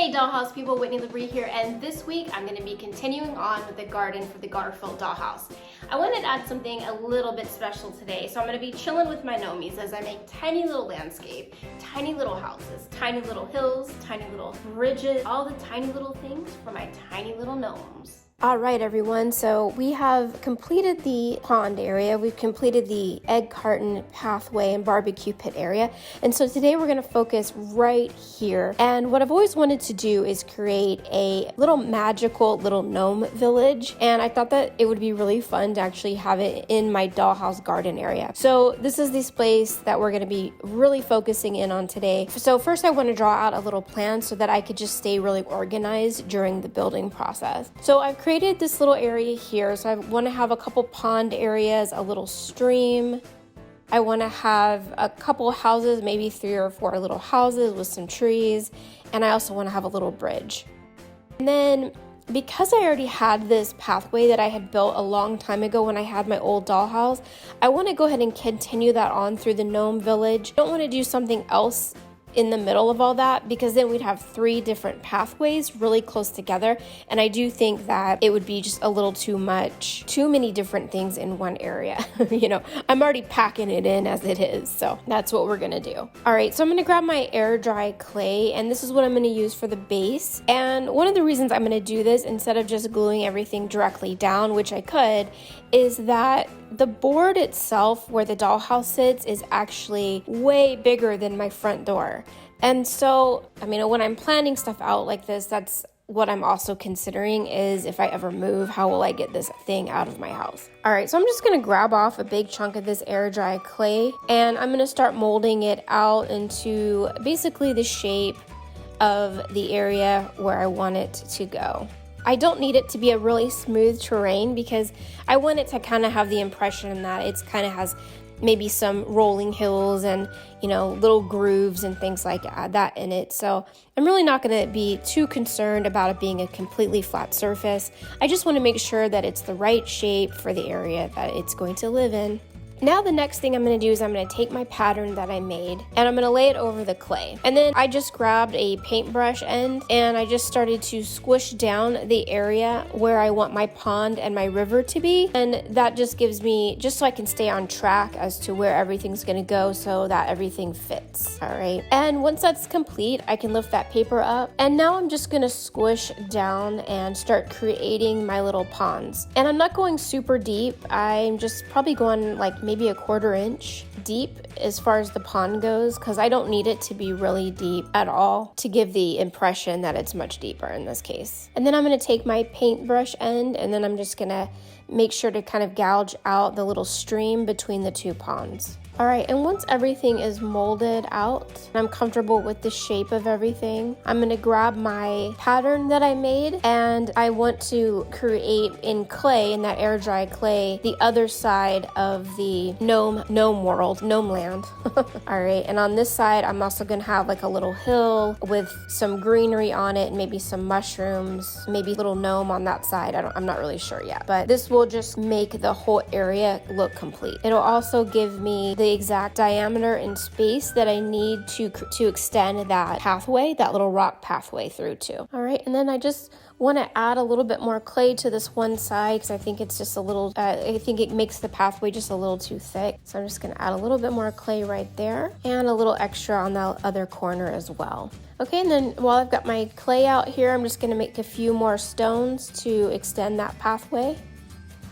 Hey Dollhouse people, Whitney LaBrie here, and this week I'm going to be continuing on with the garden for the Garfield Dollhouse. I wanted to add something a little bit special today, so I'm going to be chilling with my Gnomies as I make tiny little landscape, tiny little houses, tiny little hills, tiny little bridges, all the tiny little things for my tiny little gnomes. Alright everyone, so we have completed the pond area, we've completed the egg carton pathway and barbecue pit area, and so today we're going to focus right here. And what I've always wanted to do is create a little magical little gnome village, and I thought that it would be really fun to actually have it in my dollhouse garden area. So this is the space that we're going to be really focusing in on today. So first I want to draw out a little plan so that I could just stay really organized during the building process. So I've created this little area here, so I want to have a couple pond areas, a little stream. I want to have a couple houses, maybe 3 or 4 little houses with some trees, and I also want to have a little bridge. And then because I already had this pathway that I had built a long time ago when I had my old dollhouse, I want to go ahead and continue that on through the gnome village. I don't want to do something else in the middle of all that, because then we'd have 3 different pathways really close together, and I do think that it would be just a little too much, too many different things in one area. You know, I'm already packing it in as it is, so that's what we're gonna do. All right, so I'm gonna grab my air dry clay, and this is what I'm gonna use for the base. And one of the reasons I'm gonna do this instead of just gluing everything directly down, which I could, is that the board itself where the dollhouse sits is actually way bigger than my front door. And so, I mean, when I'm planning stuff out like this, that's what I'm also considering, is if I ever move, how will I get this thing out of my house? All right, so I'm just gonna grab off a big chunk of this air dry clay, and I'm gonna start molding it out into basically the shape of the area where I want it to go. I don't need it to be a really smooth terrain because I want it to kind of have the impression that it's kind of has maybe some rolling hills and, you know, little grooves and things like that in it. So I'm really not going to be too concerned about it being a completely flat surface. I just want to make sure that it's the right shape for the area that it's going to live in. Now the next thing I'm going to do is I'm going to take my pattern that I made and I'm going to lay it over the clay. And then I just grabbed a paintbrush end and I just started to squish down the area where I want my pond and my river to be. And that just gives me, just so I can stay on track as to where everything's going to go so that everything fits. All right. And once that's complete, I can lift that paper up. And now I'm just going to squish down and start creating my little ponds. And I'm not going super deep. I'm just probably going like maybe a 1/4 inch deep as far as the pond goes, because I don't need it to be really deep at all to give the impression that it's much deeper in this case. And then I'm going to take my paintbrush end and then I'm just going to make sure to kind of gouge out the little stream between the 2 ponds. All right, and once everything is molded out, and I'm comfortable with the shape of everything, I'm gonna grab my pattern that I made, and I want to create in clay, in that air dry clay, the other side of the gnome world, gnome land. All right, and on this side, I'm also gonna have like a little hill with some greenery on it, and maybe some mushrooms, maybe a little gnome on that side. I'm not really sure yet, but this will just make the whole area look complete. It'll also give me the exact diameter and space that I need to extend that pathway, that little rock pathway through to. All right, and then I just want to add a little bit more clay to this one side because I think it's just a little, I think it makes the pathway just a little too thick. So I'm just going to add a little bit more clay right there and a little extra on the other corner as well. Okay, and then while I've got my clay out here, I'm just going to make a few more stones to extend that pathway.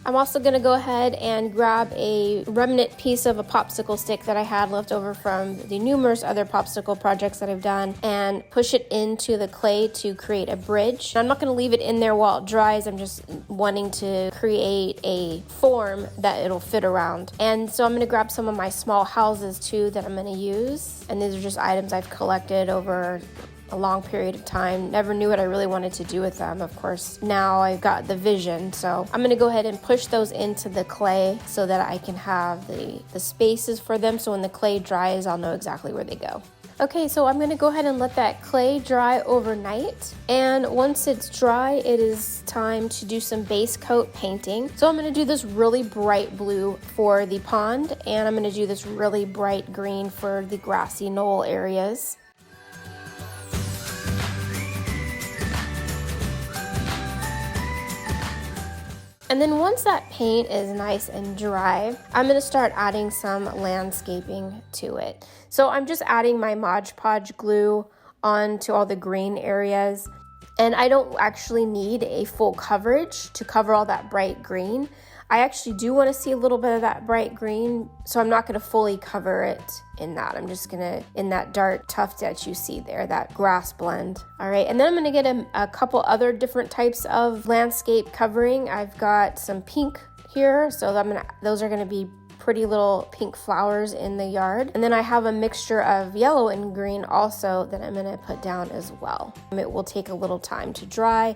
I'm also going to go ahead and grab a remnant piece of a popsicle stick that I had left over from the numerous other popsicle projects that I've done and push it into the clay to create a bridge. I'm not going to leave it in there while it dries. I'm just wanting to create a form that it'll fit around. And so I'm going to grab some of my small houses too that I'm going to use. And these are just items I've collected over a long period of time. Never knew what I really wanted to do with them. Of course, now I've got the vision. So I'm going to go ahead and push those into the clay so that I can have the spaces for them. So when the clay dries, I'll know exactly where they go. Okay, so I'm going to go ahead and let that clay dry overnight. And once it's dry, it is time to do some base coat painting. So I'm going to do this really bright blue for the pond, and I'm going to do this really bright green for the grassy knoll areas. And then once that paint is nice and dry, I'm gonna start adding some landscaping to it. So I'm just adding my Mod Podge glue onto all the green areas. And I don't actually need a full coverage to cover all that bright green. I actually do want to see a little bit of that bright green, so I'm not going to fully cover it in that. I'm just going to, in that dark tuft that you see there, that grass blend. All right, and then I'm going to get a couple other different types of landscape covering. I've got some pink here, so those are going to be pretty little pink flowers in the yard. And then I have a mixture of yellow and green also that I'm gonna put down as well. It will take a little time to dry.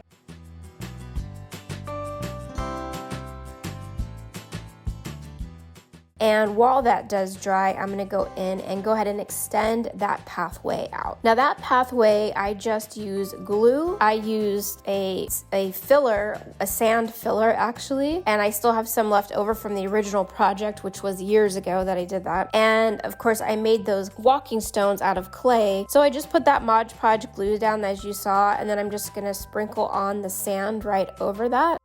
And while that does dry, I'm gonna go in and go ahead and extend that pathway out. Now that pathway, I just use glue. I used a filler, a sand filler actually, and I still have some left over from the original project, which was years ago that I did that. And of course I made those walking stones out of clay. So I just put that Mod Podge glue down as you saw, and then I'm just gonna sprinkle on the sand right over that.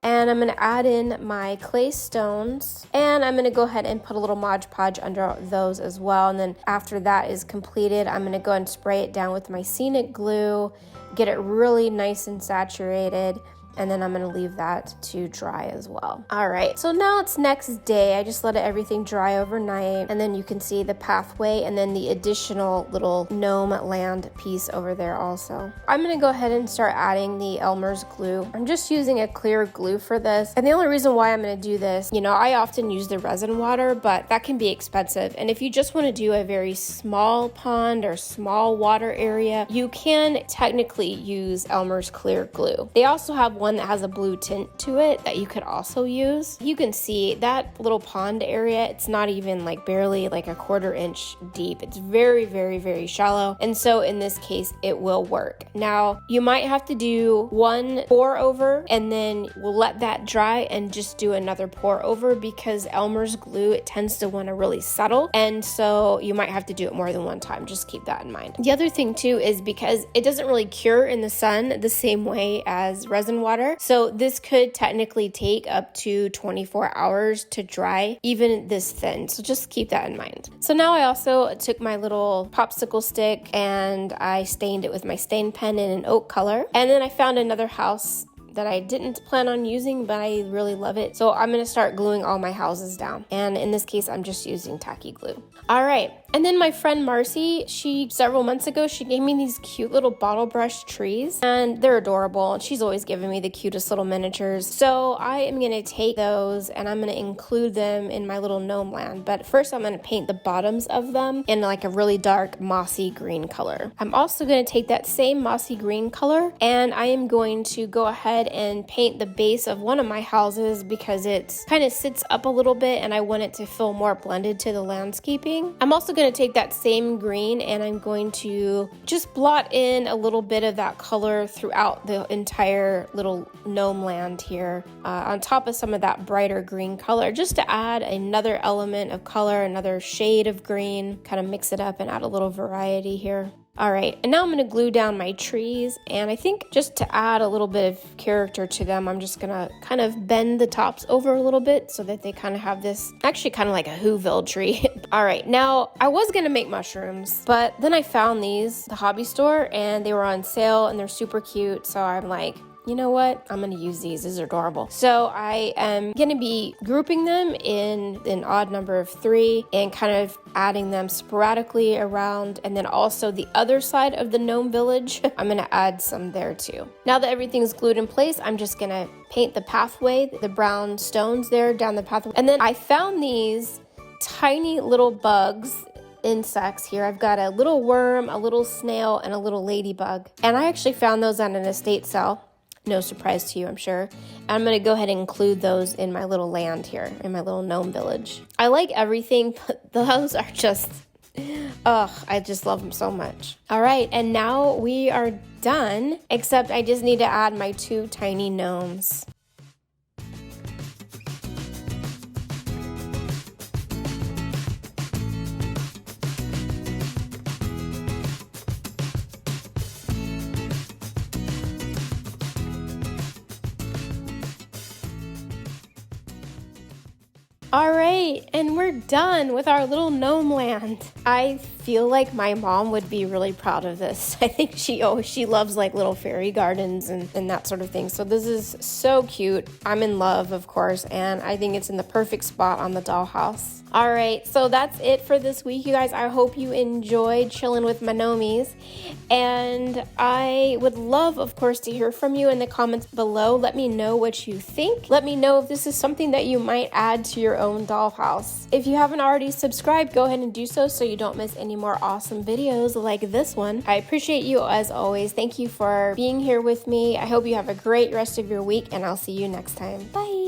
And I'm gonna add in my clay stones, and I'm gonna go ahead and put a little Mod Podge under those as well. And then after that is completed, I'm gonna go and spray it down with my scenic glue, get it really nice and saturated, and then I'm gonna leave that to dry as well. All right, so now it's next day. I just let everything dry overnight, and then you can see the pathway and then the additional little gnome land piece over there also. I'm gonna go ahead and start adding the Elmer's glue. I'm just using a clear glue for this, and the only reason why I'm gonna do this, I often use the resin water, but that can be expensive. And if you just wanna do a very small pond or small water area, you can technically use Elmer's clear glue. They also have one that has a blue tint to it that you could also use. You can see that little pond area, it's not even barely a 1/4 inch deep. It's very, very, very shallow. And so in this case, it will work. Now, you might have to do one pour over, and then we'll let that dry and just do another pour over, because Elmer's glue, it tends to want to really settle. And so you might have to do it more than one time. Just keep that in mind. The other thing too is because it doesn't really cure in the sun the same way as resin water. So this could technically take up to 24 hours to dry, even this thin. So just keep that in mind. So now I also took my little popsicle stick and I stained it with my stain pen in an oak color. And then I found another house that I didn't plan on using, but I really love it. So I'm gonna start gluing all my houses down. And in this case, I'm just using tacky glue. All right, and then my friend Marcy, several months ago, she gave me these cute little bottle brush trees, and they're adorable. And she's always giving me the cutest little miniatures. So I am gonna take those and I'm gonna include them in my little gnome land. But first I'm gonna paint the bottoms of them in a really dark mossy green color. I'm also gonna take that same mossy green color and I am going to go ahead and paint the base of one of my houses because it kind of sits up a little bit and I want it to feel more blended to the landscaping. I'm also going to take that same green and I'm going to just blot in a little bit of that color throughout the entire little gnome land here on top of some of that brighter green color, just to add another element of color, another shade of green, kind of mix it up and add a little variety here. All right, and now I'm gonna glue down my trees, and I think just to add a little bit of character to them, I'm just gonna kind of bend the tops over a little bit so that they kind of have this, actually kind of like a Whoville tree. All right, now I was gonna make mushrooms, but then I found these at the hobby store and they were on sale and they're super cute, so I'm like, you know what? I'm gonna use these. These are adorable. So I am gonna be grouping them in an odd number of 3 and kind of adding them sporadically around. And then also the other side of the gnome village, I'm gonna add some there too. Now that everything's glued in place, I'm just gonna paint the pathway, the brown stones there down the pathway. And then I found these tiny little bugs, insects here. I've got a little worm, a little snail, and a little ladybug. And I actually found those on an estate sale. No surprise to you, I'm sure. I'm gonna go ahead and include those in my little land here, in my little gnome village. I like everything, but those are just, I just love them so much. All right, and now we are done, except I just need to add my 2 tiny gnomes. All right, and we're done with our little gnome land. I feel like my mom would be really proud of this. I think she loves like little fairy gardens and that sort of thing. So this is so cute. I'm in love, of course, and I think it's in the perfect spot on the dollhouse. All right, so that's it for this week, you guys. I hope you enjoyed chilling with my gnomies, and I would love, of course, to hear from you in the comments below. Let me know what you think. Let me know if this is something that you might add to your own dollhouse. If you haven't already subscribed, go ahead and do so you don't miss any more awesome videos like this one. I appreciate you as always. Thank you for being here with me. I hope you have a great rest of your week, and I'll see you next time. Bye.